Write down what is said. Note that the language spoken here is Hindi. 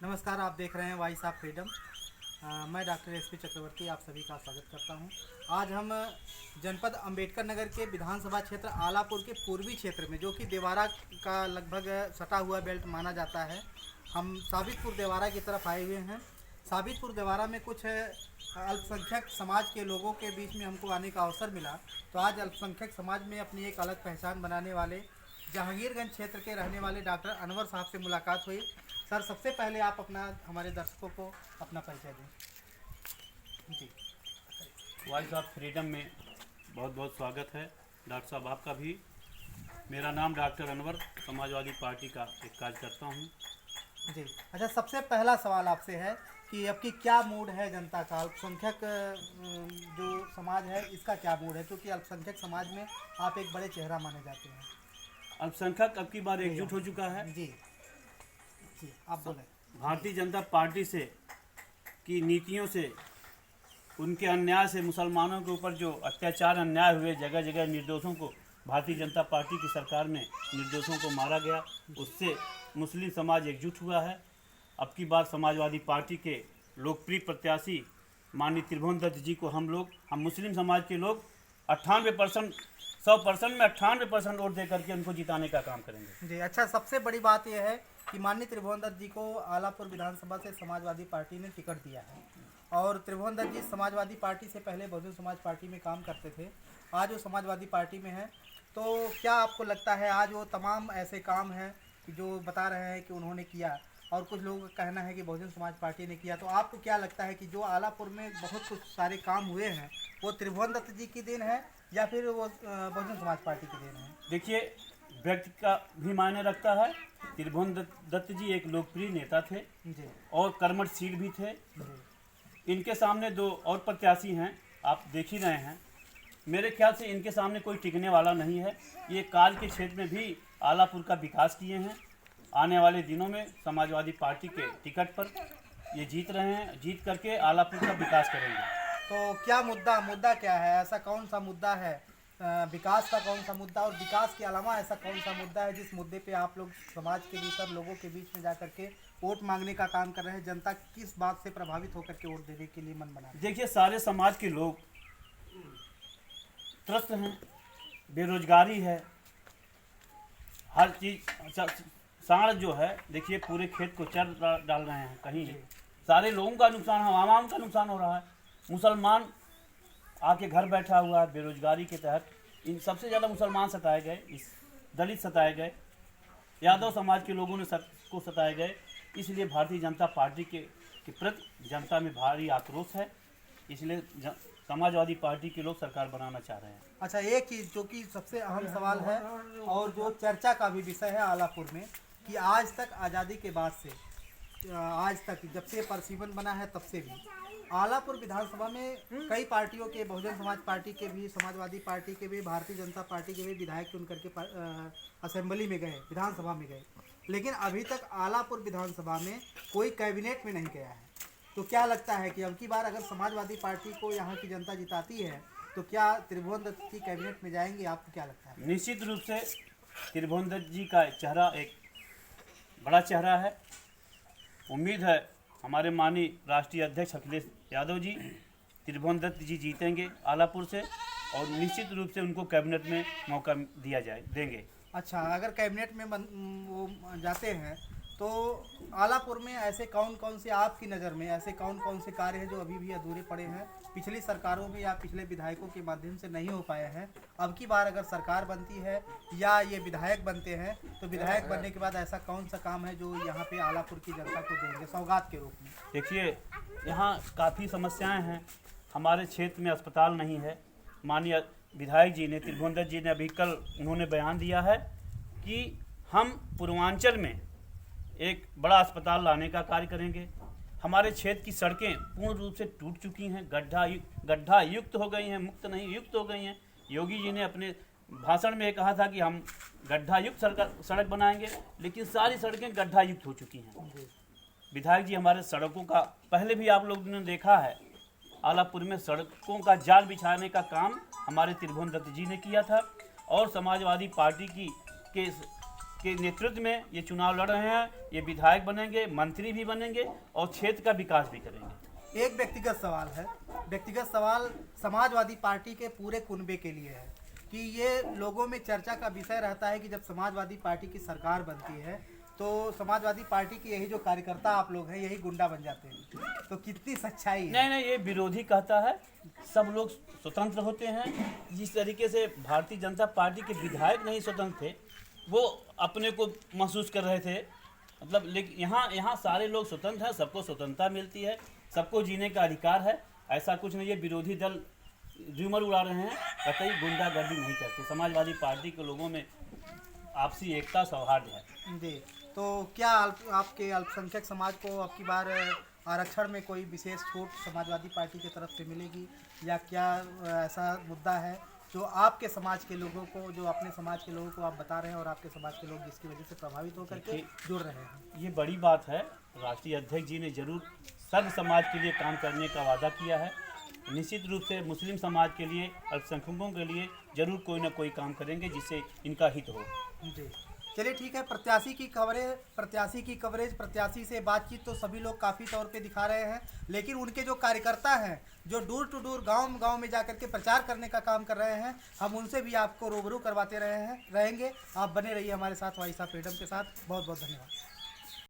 नमस्कार, आप देख रहे हैं वॉइस ऑफ फ्रीडम। मैं डॉक्टर एसपी चक्रवर्ती आप सभी का स्वागत करता हूं। आज हम जनपद अंबेडकर नगर के विधानसभा क्षेत्र आलापुर के पूर्वी क्षेत्र में, जो कि देवारा का लगभग सटा हुआ बेल्ट माना जाता है, हम साबितपुर देवारा की तरफ आए हुए हैं। साबितपुर देवारा में कुछ अल्पसंख्यक समाज के लोगों के बीच में हमको आने का अवसर मिला। तो आज अल्पसंख्यक समाज में अपनी एक अलग पहचान बनाने वाले जहांगीरगंज क्षेत्र के रहने वाले डॉक्टर अनवर साहब से मुलाकात हुई। सर, सबसे पहले आप अपना हमारे दर्शकों को अपना परिचय दें। जी। वॉइस ऑफ फ्रीडम में बहुत बहुत स्वागत है। डॉक्टर साहब आपका भी। मेरा नाम डॉक्टर अनवर, समाजवादी पार्टी का एक कार्यकर्ता हूँ। जी। अच्छा, सबसे पहला सवाल आपसे है कि अब की क्या मूड है जनता का, अल्पसंख्यक जो समाज है इसका क्या मूड है, क्योंकि अल्पसंख्यक समाज में आप एक बड़े चेहरा माने जाते हैं। अल्पसंख्यक अब की बार एकजुट हो चुका है। जी जी, आप बोलें। भारतीय जनता पार्टी से की नीतियों से, उनके अन्याय से, मुसलमानों के ऊपर जो अत्याचार अन्याय हुए, जगह जगह निर्दोषों को, भारतीय जनता पार्टी की सरकार में निर्दोषों को मारा गया, उससे मुस्लिम समाज एकजुट हुआ है। अब की बार समाजवादी पार्टी के लोकप्रिय प्रत्याशी माननीय त्रिभुवन दत्त जी को हम मुस्लिम समाज के लोग 98% 100% में 98% वोट दे करके उनको जिताने का काम करेंगे। जी। अच्छा, सबसे बड़ी बात यह है कि माननीय त्रिभुवन दत्त जी को आलापुर विधानसभा से समाजवादी पार्टी ने टिकट दिया है, और त्रिभुवन दत्त जी समाजवादी पार्टी से पहले बहुजन समाज पार्टी में काम करते थे। आज वो समाजवादी पार्टी में हैं, तो क्या आपको लगता है आज वो तमाम ऐसे काम हैं कि जो बता रहे हैं कि उन्होंने किया, और कुछ लोगों का कहना है कि बहुजन समाज पार्टी ने किया, तो आपको क्या लगता है कि जो आलापुर में बहुत कुछ सारे काम हुए हैं वो त्रिभुवन दत्त जी की देन है या फिर वो बहुजन समाज पार्टी की देन है? देखिए, व्यक्ति का भी मायने रखता है। त्रिभुवन दत्त जी एक लोकप्रिय नेता थे जी और कर्मठशील भी थे। जी। इनके सामने दो और प्रत्याशी हैं, आप देख ही रहे हैं। मेरे ख्याल से इनके सामने कोई टिकने वाला नहीं है। ये काल के क्षेत्र में भी आलापुर का विकास किए हैं। आने वाले दिनों में समाजवादी पार्टी के टिकट पर ये जीत रहे हैं, जीत करके आलापुर का विकास करेंगे। तो क्या मुद्दा क्या है, ऐसा कौन सा मुद्दा है, विकास का कौन सा मुद्दा, और विकास के अलावा ऐसा कौन सा मुद्दा है जिस मुद्दे पे आप लोग समाज के भीतर लोगों के बीच में जा करके वोट मांगने का काम कर रहे हैं? जनता किस बात से प्रभावित होकर के वोट देने के लिए मन बना रही है? देखिए, सारे समाज के लोग त्रस्त हैं, बेरोजगारी है, हर चीज़ साढ़ जो है, देखिए पूरे खेत को चर डाल रहे हैं। कहीं सारे लोगों का नुकसान, आवाम का नुकसान हो रहा है। मुसलमान आके घर बैठा हुआ है बेरोजगारी के तहत। इन सबसे ज़्यादा मुसलमान सताए गए, इस दलित सताए गए, यादव समाज के लोगों ने को सताए गए। इसलिए भारतीय जनता पार्टी के प्रति जनता में भारी आक्रोश है। इसलिए समाजवादी पार्टी के लोग सरकार बनाना चाह रहे हैं। अच्छा, एक चीज़ जो कि सबसे अहम सवाल है और जो चर्चा का भी विषय है आलापुर में, कि आज तक आज़ादी के बाद से आज तक जब से परसिवन बना है तब से भी आलापुर विधानसभा में कई पार्टियों के, बहुजन समाज पार्टी के भी, समाजवादी पार्टी के भी, भारतीय जनता पार्टी के भी विधायक चुन करके असेंबली में गए, विधानसभा में गए, लेकिन अभी तक आलापुर विधानसभा में कोई कैबिनेट में नहीं गया है। तो क्या लगता है कि अब की बार अगर समाजवादी पार्टी को यहाँ की जनता जिताती है तो क्या त्रिभुवन दत्त जी कैबिनेट में जाएंगे? आपको क्या लगता है? निश्चित रूप से त्रिभुवन दत्त जी का चेहरा एक बड़ा चेहरा है। उम्मीद है हमारे माननीय राष्ट्रीय अध्यक्ष अखिलेश यादव जी, त्रिभुवन दत्त जी जीतेंगे आलापुर से, और निश्चित रूप से उनको कैबिनेट में मौका देंगे। अच्छा, अगर कैबिनेट में वो जाते हैं तो आलापुर में ऐसे कौन कौन से, आपकी नज़र में ऐसे कौन कौन से कार्य हैं जो अभी भी अधूरे पड़े हैं, पिछली सरकारों में या पिछले विधायकों के माध्यम से नहीं हो पाए हैं? अब की बार अगर सरकार बनती है या ये विधायक बनते हैं तो विधायक बनने के बाद ऐसा कौन सा काम है जो यहाँ पे आलापुर की जनता को देंगे सौगात के रूप में? देखिए, यहाँ काफ़ी समस्याएं हैं। हमारे क्षेत्र में अस्पताल नहीं है। माननीय विधायक जी ने, त्रिभुवन दत्त जी ने अभी कल उन्होंने बयान दिया है कि हम पूर्वांचल में एक बड़ा अस्पताल लाने का कार्य करेंगे। हमारे क्षेत्र की सड़कें पूर्ण रूप से टूट चुकी हैं, गड्ढा युक्त हो गई हैं, मुक्त नहीं युक्त हो गई हैं। योगी जी ने अपने भाषण में कहा था कि हम गड्ढा युक्त सड़क बनाएंगे, लेकिन सारी सड़कें गड्ढा युक्त हो चुकी हैं। विधायक जी हमारे सड़कों का, पहले भी आप लोगों ने देखा है, आलापुर में सड़कों का जाल बिछाने का काम हमारे त्रिभुवन दत्त जी ने किया था, और समाजवादी पार्टी के के नेतृत्व में ये चुनाव लड़ रहे हैं। ये विधायक बनेंगे, मंत्री भी बनेंगे और क्षेत्र का विकास भी करेंगे। एक व्यक्तिगत सवाल है, व्यक्तिगत सवाल समाजवादी पार्टी के पूरे कुनबे के लिए है कि ये लोगों में चर्चा का विषय रहता है कि जब समाजवादी पार्टी की सरकार बनती है तो समाजवादी पार्टी के यही जो कार्यकर्ता आप लोग हैं यही गुंडा बन जाते हैं, तो कितनी सच्चाई है? नहीं, ये विरोधी कहता है, सब लोग स्वतंत्र होते हैं। जिस तरीके से भारतीय जनता पार्टी के विधायक नहीं स्वतंत्र थे, वो अपने को महसूस कर रहे थे, मतलब लेकिन यहाँ सारे लोग स्वतंत्र हैं, सबको स्वतंत्रता मिलती है, सबको जीने का अधिकार है। ऐसा कुछ नहीं है। विरोधी दल र्यूमर उड़ा रहे हैं, कतई गुंडागर्दी नहीं करते। समाजवादी पार्टी के लोगों में आपसी एकता सौहार्द है। जी, तो क्या आपके अल्पसंख्यक समाज को अब की बार आरक्षण में कोई विशेष छूट समाजवादी पार्टी की तरफ से मिलेगी, या क्या ऐसा मुद्दा है जो आपके समाज के लोगों को, जो अपने समाज के लोगों को आप बता रहे हैं और आपके समाज के लोग जिसकी वजह से प्रभावित होकर के जुड़ रहे हैं? ये बड़ी बात है। राष्ट्रीय अध्यक्ष जी ने जरूर सर्व समाज के लिए काम करने का वादा किया है। निश्चित रूप से मुस्लिम समाज के लिए, अल्पसंख्यकों के लिए जरूर कोई ना कोई काम करेंगे जिससे इनका हित हो। जी, चलिए ठीक है। प्रत्याशी की कवरेज, प्रत्याशी से बातचीत तो सभी लोग काफ़ी तौर पे दिखा रहे हैं, लेकिन उनके जो कार्यकर्ता हैं जो डोर टू डोर गांव में जाकर के प्रचार करने का काम कर रहे हैं, हम उनसे भी आपको रूबरू करवाते रहेंगे। आप बने रहिए हमारे साथ वॉइस ऑफ फ्रीडम के साथ। बहुत बहुत धन्यवाद।